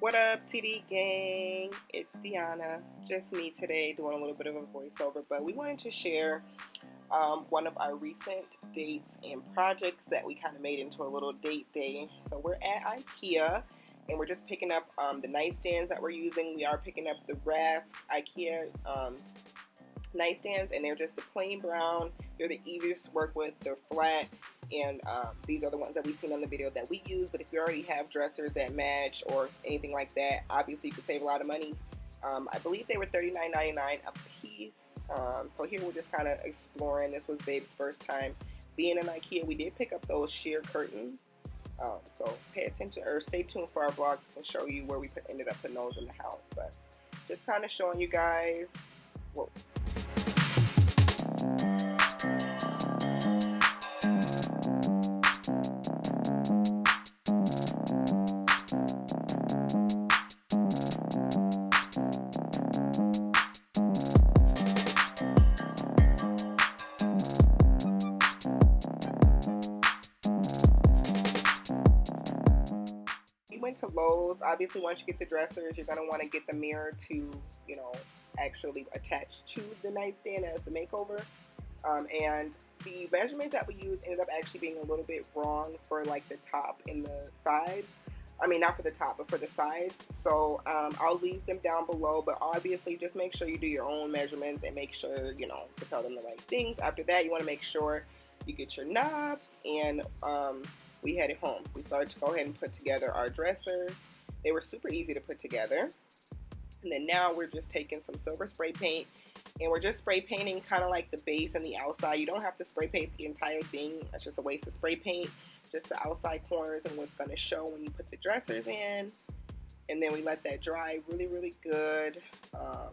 What up, TD gang? It's Deanna. Just me today doing a little bit of a voiceover, but we wanted to share one of our recent dates and projects that we kind of made into a little date day. So we're at Ikea and we're just picking up the nightstands that we're using. We are picking up the Raft Ikea nightstands, and they're just the plain brown. They're the easiest to work with. They're flat, and these are the ones that we've seen on the video that we use. But if you already have dressers that match or anything like that, obviously you could save a lot of money. I believe they were $39.99 a piece. So here we're just kind of exploring. This was Babe's first time being in Ikea. We did pick up those sheer curtains. So pay attention or stay tuned for our vlogs and show you where we ended up putting those in the house. But just kind of showing you guys what. We went to Lowe's. Obviously, once you get the dressers, you're going to want to get the mirror to, actually attach to the nightstand as the makeover. And the measurements that we used ended up actually being a little bit wrong for like the top and the sides. I mean, not for the top, but for the sides. So I'll leave them down below, but obviously just make sure you do your own measurements and make sure, to tell them the right things. After that, you want to make sure you get your knobs, and we headed home. We started to go ahead and put together our dressers. They were super easy to put together. And then now we're just taking some silver spray paint, and we're just spray painting kind of like the base and the outside. You don't have to spray paint the entire thing. That's just a waste of spray paint. Just the outside corners and what's going to show when you put the dressers in. And then we let that dry really, really good. So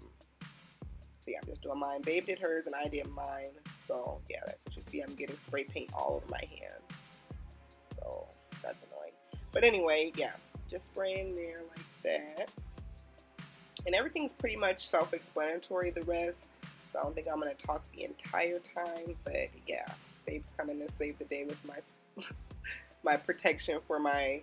yeah, I'm just doing mine. Babe did hers and I did mine. So yeah, that's what you see. I'm getting spray paint all over my hand. So that's annoying. But anyway, yeah, just spraying there like that. And everything's pretty much self-explanatory, the rest. So I don't think I'm going to talk the entire time. But yeah, Babe's coming to save the day with my my protection for my